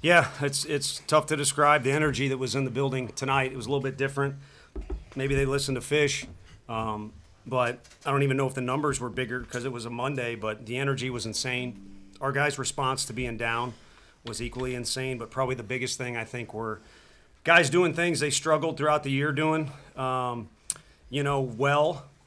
Yeah, it's tough to describe the energy that was in the building tonight. It was a little bit different. Maybe they listened to Fish, but I don't even know if the numbers were bigger because it was a Monday. But the energy was insane. Our guys' response to being down was equally insane. But probably the biggest thing I think were guys doing things they struggled throughout the year doing. Well,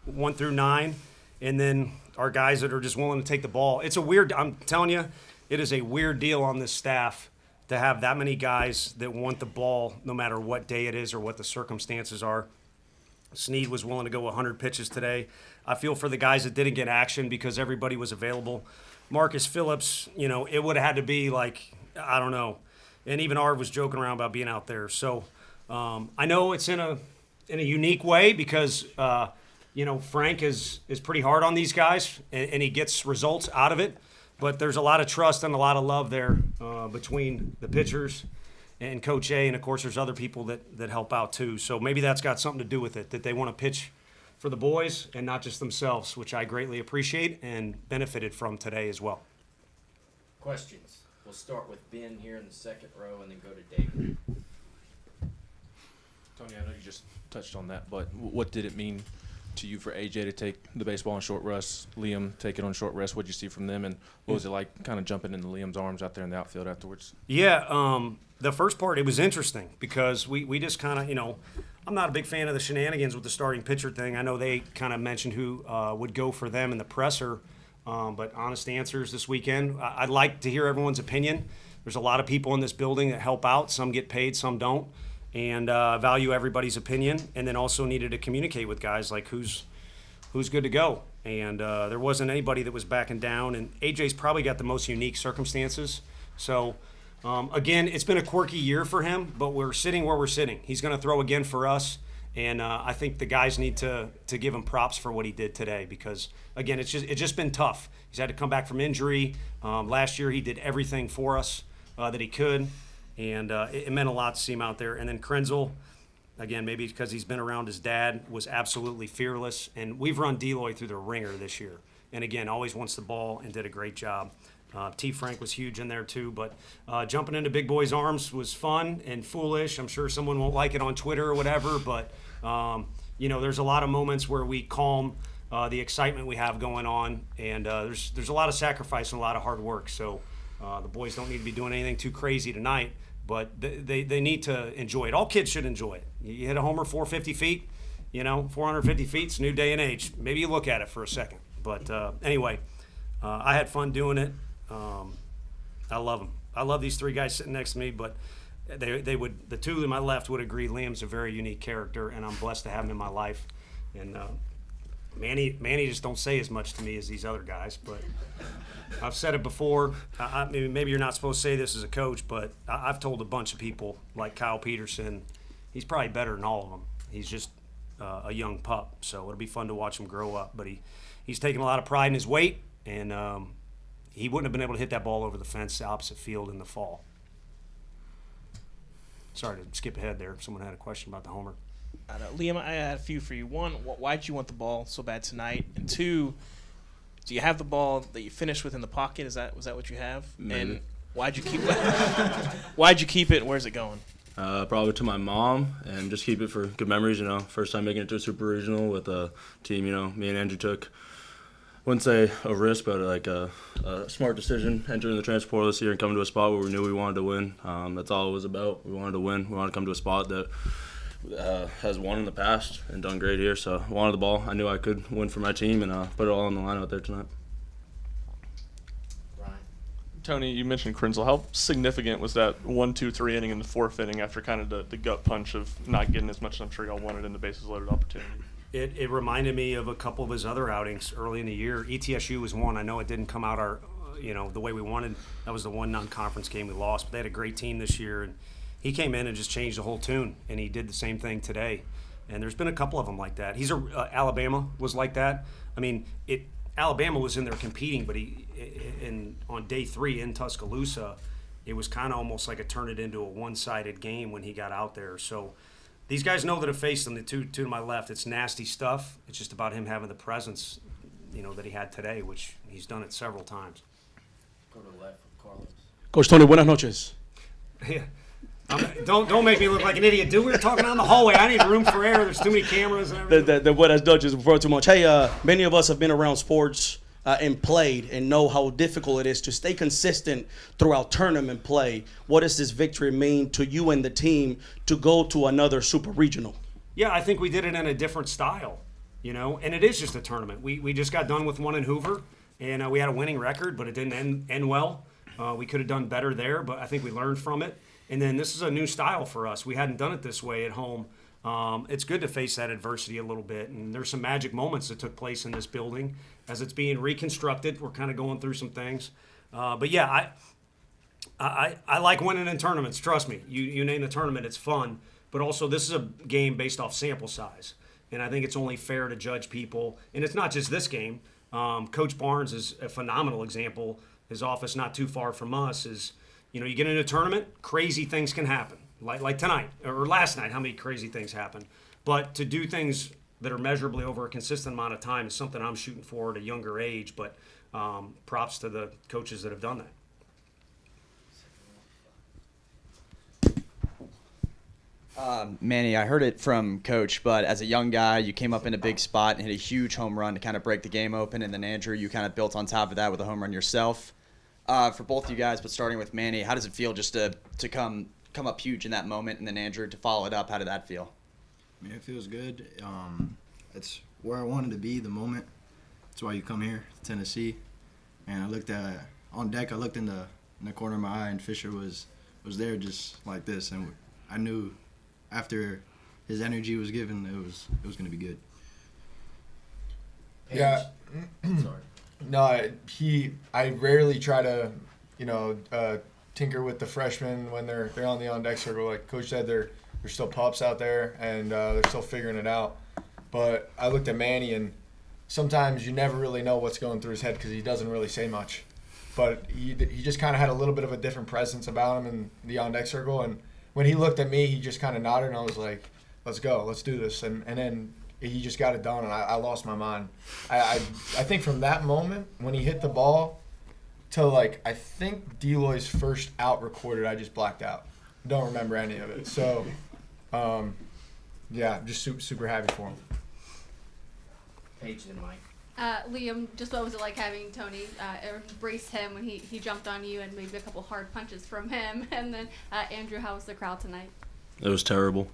1 through 9, and then our guys that are just willing to take the ball. It's a weird. I'm telling you, it is a weird deal on this staff to have that many guys that want the ball no matter what day it is or what the circumstances are. Snead was willing to go 100 pitches today. I feel for the guys that didn't get action because everybody was available. Marcus Phillips, it would have had to be like, I don't know. And even Arv was joking around about being out there. So I know it's in a unique way because, Frank is pretty hard on these guys and he gets results out of it. But there's a lot of trust and a lot of love there between the pitchers and Coach A, and of course there's other people that help out too. So maybe that's got something to do with it, that they want to pitch for the boys and not just themselves, which I greatly appreciate and benefited from today as well. Questions? We'll start with Ben here in the second row and then go to David. Tony, I know you just touched on that, but what did it mean to you for AJ to take the baseball on short rest, Liam take it on short rest? What did you see from them, and what was it like kind of jumping into Liam's arms out there in the outfield afterwards? Yeah, the first part, it was interesting because we just kind of, I'm not a big fan of the shenanigans with the starting pitcher thing. I know they kind of mentioned who would go for them in the presser, but honest answers this weekend, I'd like to hear everyone's opinion. There's a lot of people in this building that help out. Some get paid, some don't. And value everybody's opinion, and then also needed to communicate with guys like who's good to go. And there wasn't anybody that was backing down, and AJ's probably got the most unique circumstances. So, again, it's been a quirky year for him, but we're sitting where we're sitting. He's going to throw again for us, and I think the guys need to give him props for what he did today because, again, it's just been tough. He's had to come back from injury. Last year he did everything for us that he could. And it meant a lot to see him out there. And then Krenzel, again, maybe because he's been around his dad, was absolutely fearless. And we've run Doyle through the ringer this year. And, again, always wants the ball and did a great job. T. Frank was huge in there, too. But jumping into Big Boy's arms was fun and foolish. I'm sure someone won't like it on Twitter or whatever. But, there's a lot of moments where we calm the excitement we have going on. And there's a lot of sacrifice and a lot of hard work. So the boys don't need to be doing anything too crazy tonight. But they need to enjoy it. All kids should enjoy it. You hit a homer 450 feet, 450 feet, it's a new day and age. Maybe you look at it for a second. But anyway, I had fun doing it. I love them. I love these three guys sitting next to me, but the two to my left would agree Liam's a very unique character, and I'm blessed to have him in my life. And Manny just don't say as much to me as these other guys, but I've said it before. Maybe you're not supposed to say this as a coach, but I've told a bunch of people, like Kyle Peterson, he's probably better than all of them. He's just a young pup, so it'll be fun to watch him grow up. But he's taken a lot of pride in his weight, and he wouldn't have been able to hit that ball over the fence the opposite field in the fall. Sorry to skip ahead there. Someone had a question about the homer. I know. Liam, I had a few for you. One, why did you want the ball so bad tonight? And two, do you have the ball that you finished with in the pocket? Was that what you have? Maybe. And why'd you keep it? Why'd you keep it, and where's it going? Probably to my mom, and just keep it for good memories. First time making it to a super regional with a team. Me and Andrew took, wouldn't say a risk, but like a smart decision entering the transfer portal this year and coming to a spot where we knew we wanted to win. That's all it was about. We wanted to win. We wanted to come to a spot that has won in the past and done great here. So I wanted the ball. I knew I could win for my team and put it all on the line out there tonight. Ryan. Tony, you mentioned Krenzel. How significant was that 1, 2, 3 inning in the fourth inning after kind of the gut punch of not getting as much as I'm sure y'all wanted in the bases loaded opportunity? It reminded me of a couple of his other outings early in the year. ETSU was one. I know it didn't come out the way we wanted. That was the one non-conference game we lost. But they had a great team this year, and he came in and just changed the whole tune. And he did the same thing today. And there's been a couple of them like that. Alabama was like that. Alabama was in there competing, but on day 3 in Tuscaloosa, it was kind of almost like it turned it into a one-sided game when he got out there. So these guys know that have faced them. The two to my left, it's nasty stuff. It's just about him having the presence, that he had today, which he's done it several times. Go to the left with Carlos. Coach Tony, buenas noches. Yeah. Don't make me look like an idiot, dude. We were talking down the hallway. I need room for air. There's too many cameras and everything. What has done just before too much. Hey, many of us have been around sports and played and know how difficult it is to stay consistent throughout tournament play. What does this victory mean to you and the team to go to another super regional? Yeah, I think we did it in a different style, and it is just a tournament. We just got done with one in Hoover, and we had a winning record, but it didn't end well. We could have done better there, but I think we learned from it. And then this is a new style for us. We hadn't done it this way at home. It's good to face that adversity a little bit. And there's some magic moments that took place in this building as it's being reconstructed. We're kind of going through some things. But yeah, I like winning in tournaments. Trust me. You name the tournament, it's fun. But also, this is a game based off sample size. And I think it's only fair to judge people. And it's not just this game. Coach Barnes is a phenomenal example. His office not too far from us is, you get into a tournament, crazy things can happen. Like tonight or last night, how many crazy things happened. But to do things that are measurably over a consistent amount of time is something I'm shooting for at a younger age. But props to the coaches that have done that. Manny, I heard it from Coach, but as a young guy, you came up in a big spot and hit a huge home run to kind of break the game open. And then, Andrew, you kind of built on top of that with a home run yourself. For both you guys, but starting with Manny, how does it feel just to come up huge in that moment, and then Andrew to follow it up? How did that feel? I mean, it feels good. It's where I wanted to be, the moment. That's why you come here to Tennessee. And I looked on deck. I looked in the corner of my eye, and Fisher was there just like this, and I knew after his energy was given, it was going to be good. Yeah. Sorry. No, I rarely try to, tinker with the freshmen when they're on the on deck circle. Like Coach said, they're still pups out there and they're still figuring it out. But I looked at Manny, and sometimes you never really know what's going through his head because he doesn't really say much. But he just kind of had a little bit of a different presence about him in the on deck circle. And when he looked at me, he just kind of nodded, and I was like, "Let's go, let's do this." And then he just got it done, and I lost my mind. I think from that moment, when he hit the ball, to I think Deloy's first out recorded, I just blacked out. Don't remember any of it. So, yeah, just super happy for him. Paige and Mike. Liam, just what was it like having Tony embrace him when he jumped on you and maybe a couple hard punches from him? And then, Andrew, how was the crowd tonight? It was terrible.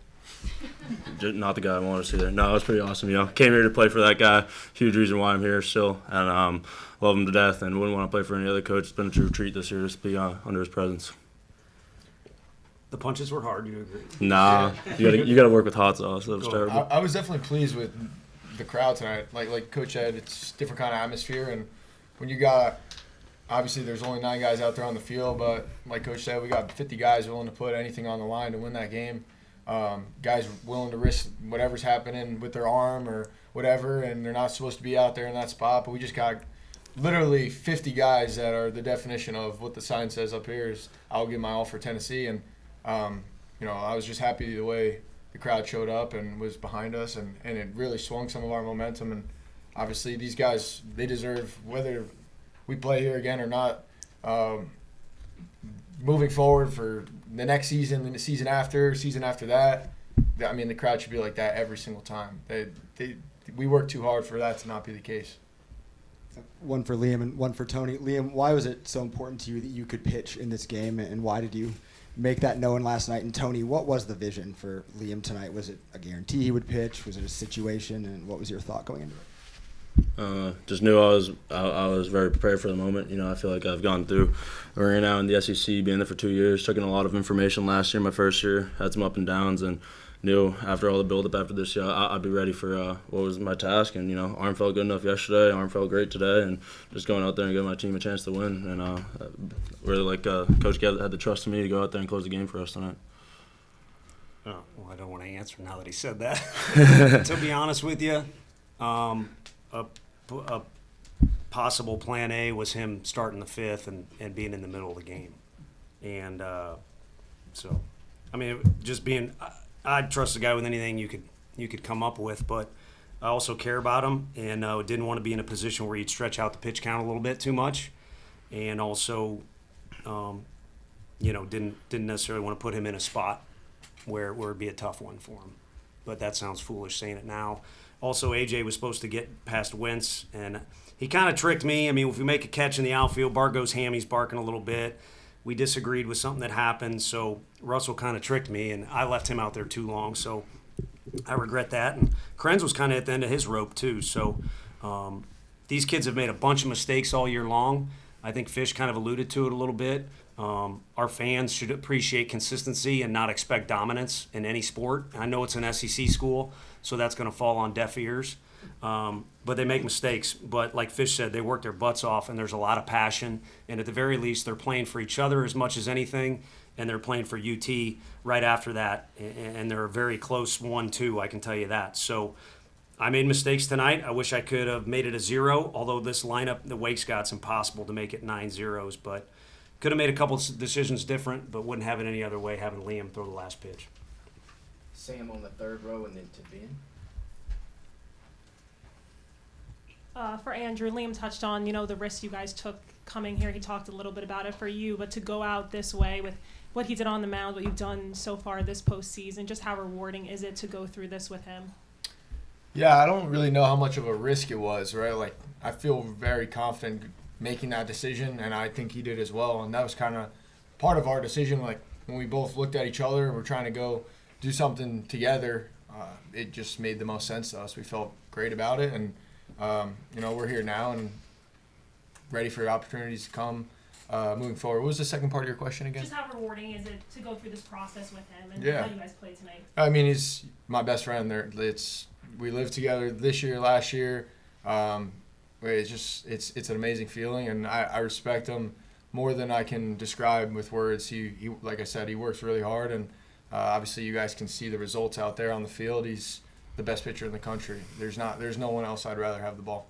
Just not the guy I wanted to see there. No, it was pretty awesome. Came here to play for that guy. Huge reason why I'm here still, and love him to death. And wouldn't want to play for any other coach. It's been a true treat this year just to be under his presence. The punches were hard. You agree? Nah, you got to work with hot sauce. That was terrible. I was definitely pleased with the crowd tonight. Like Coach said, it's a different kind of atmosphere, and when you got, obviously there's only 9 guys out there on the field, but like Coach said, we got 50 guys willing to put anything on the line to win that game. Guys willing to risk whatever's happening with their arm or whatever, and they're not supposed to be out there in that spot, but we just got literally 50 guys that are the definition of what the sign says up here is I'll give my all for Tennessee. And I was just happy the way the crowd showed up and was behind us, and it really swung some of our momentum. And obviously these guys, they deserve, whether we play here again or not, moving forward for the next season and the season after that, I mean, the crowd should be like that every single time. We work too hard for that to not be the case. One for Liam and one for Tony. Liam, why was it so important to you that you could pitch in this game, and why did you make that known last night? And Tony, what was the vision for Liam tonight? Was it a guarantee he would pitch? Was it a situation? And what was your thought going into it? Just knew I was very prepared for the moment. I feel like I've gone through a ring now in the SEC, being there for 2 years, took in a lot of information last year, my first year, had some up and downs, and knew after all the build-up after this year, I'd be ready for what was my task. And, arm felt good enough yesterday, arm felt great today, and just going out there and giving my team a chance to win. And really, Coach had the trust in me to go out there and close the game for us tonight. Oh, well, I don't want to answer now that he said that. To be honest with you, a possible plan A was him starting the 5th and being in the middle of the game. And so, I mean, just being – I'd trust the guy with anything you could come up with, but I also care about him and didn't want to be in a position where he'd stretch out the pitch count a little bit too much. And also, didn't necessarily want to put him in a spot where it'd be a tough one for him. But that sounds foolish saying it now. Also, AJ was supposed to get past Wentz, and he kind of tricked me. I mean, if we make a catch in the outfield, Bargo's hammy's barking a little bit. We disagreed with something that happened, so Russell kind of tricked me, and I left him out there too long, so I regret that. And Krenz was kind of at the end of his rope, too. So these kids have made a bunch of mistakes all year long. I think Fish kind of alluded to it a little bit. Our fans should appreciate consistency and not expect dominance in any sport. I know it's an SEC school, so that's going to fall on deaf ears. But they make mistakes. But like Fish said, they work their butts off, and there's a lot of passion. And at the very least, they're playing for each other as much as anything, and they're playing for UT right after that. And they're a very close 1-2, I can tell you that. So I made mistakes tonight. I wish I could have made it a 0, although this lineup, the Wake's got, it's impossible to make it 9 zeros. But could have made a couple decisions different, but wouldn't have it any other way having Liam throw the last pitch. Sam on the third row and then to Ben. For Andrew, Liam touched on, the risks you guys took coming here. He talked a little bit about it for you, but to go out this way with what he did on the mound, what you've done so far this postseason, just how rewarding is it to go through this with him? Yeah, I don't really know how much of a risk it was, right? Like, I feel very confident making that decision, and I think he did as well. And that was kind of part of our decision. Like, when we both looked at each other and we're trying to go do something together, it just made the most sense to us. We felt great about it, and we're here now and ready for opportunities to come moving forward. What was the second part of your question again? Just how rewarding is it to go through this process with him and Yeah. how you guys played tonight? I mean, he's my best friend. We lived together this year, last year. It's an amazing feeling, and I respect him more than I can describe with words. He like I said, he works really hard, and obviously you guys can see the results out there on the field. He's the best pitcher in the country. There's no one else I'd rather have the ball.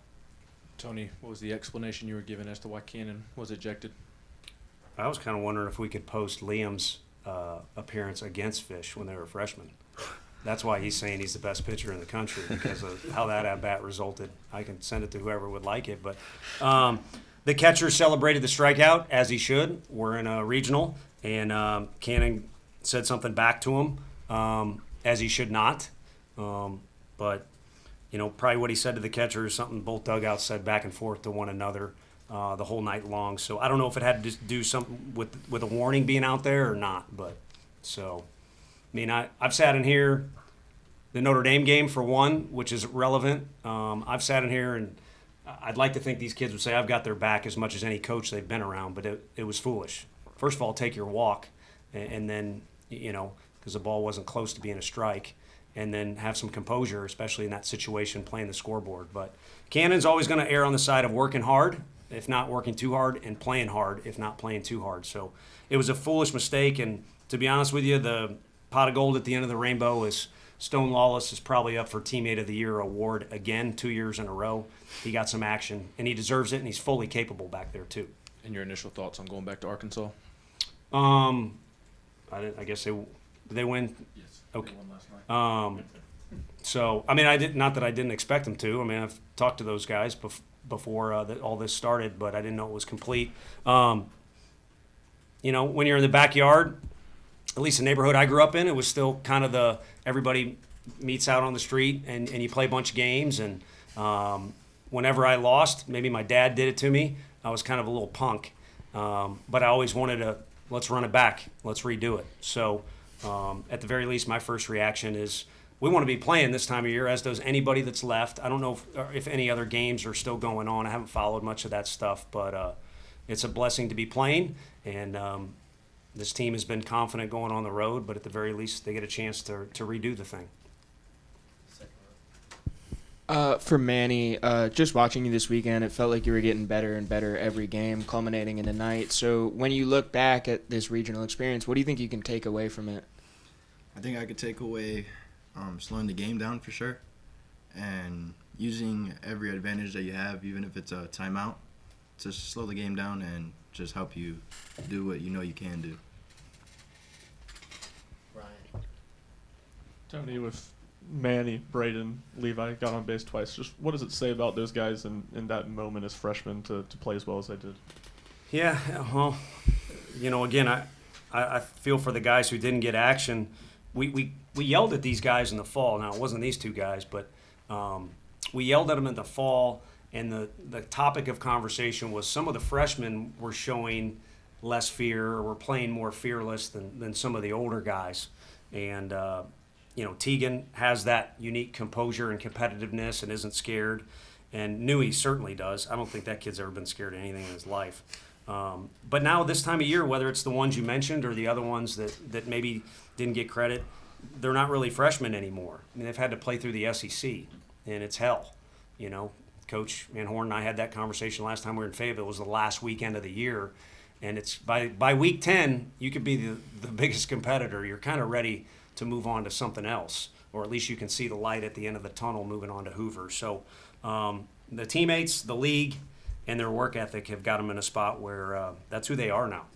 Tony, what was the explanation you were given as to why Cannon was ejected? I was kind of wondering if we could post Liam's appearance against Fish when they were freshmen. That's why he's saying he's the best pitcher in the country, because of how that at-bat resulted. I can send it to whoever would like it. But the catcher celebrated the strikeout, as he should. We're in a regional, and Cannon said something back to him, as he should not. But, probably what he said to the catcher is something both dugouts said back and forth to one another the whole night long. So I don't know if it had to do something with a warning being out there or not. But so, I mean, I've sat in here, the Notre Dame game for one, which is relevant. I've sat in here, and I'd like to think these kids would say I've got their back as much as any coach they've been around, but it was foolish. First of all, take your walk, and then, because the ball wasn't close to being a strike, and then have some composure, especially in that situation, playing the scoreboard. But Cannon's always going to err on the side of working hard, if not working too hard, and playing hard, if not playing too hard. So it was a foolish mistake, and to be honest with you, the pot of gold at the end of the rainbow is Stone Lawless is probably up for Teammate of the Year award again 2 years in a row. He got some action, and he deserves it, and he's fully capable back there too. And your initial thoughts on going back to Arkansas? I guess did they win? Yes. Okay. They won last night. So, I mean, not that I didn't expect them to. I mean, I've talked to those guys before all this started, but I didn't know it was complete. When you're in the backyard, at least the neighborhood I grew up in, it was still kind of everybody meets out on the street and you play a bunch of games. And whenever I lost, maybe my dad did it to me, I was kind of a little punk. But I always wanted to, let's run it back. Let's redo it. So at the very least, my first reaction is we want to be playing this time of year, as does anybody that's left. I don't know if any other games are still going on. I haven't followed much of that stuff, but it's a blessing to be playing. And this team has been confident going on the road, but at the very least, they get a chance to redo the thing. For Manny, just watching you this weekend, it felt like you were getting better and better every game, culminating in tonight. So when you look back at this regional experience, what do you think you can take away from it? I think I could take away slowing the game down for sure, and using every advantage that you have, even if it's a timeout, to slow the game down and just help you do what you know you can do. Ryan. Tony, with Manny, Braden, Levi got on base twice. Just what does it say about those guys in that moment as freshmen to play as well as they did? Yeah, well, again, I feel for the guys who didn't get action. We yelled at these guys in the fall. Now, it wasn't these two guys, but we yelled at them in the fall, and the topic of conversation was some of the freshmen were showing less fear or were playing more fearless than some of the older guys. And, Tegan has that unique composure and competitiveness and isn't scared. And Newey certainly does. I don't think that kid's ever been scared of anything in his life. But now this time of year, whether it's the ones you mentioned or the other ones that maybe didn't get credit, they're not really freshmen anymore. I mean, they've had to play through the SEC, and it's hell. Coach Van Horn and I had that conversation last time we were in Fayetteville. It was the last weekend of the year, and it's by week 10, you could be the biggest competitor. You're kind of ready to move on to something else, or at least you can see the light at the end of the tunnel moving on to Hoover. So the teammates, the league, and their work ethic have got them in a spot where that's who they are now.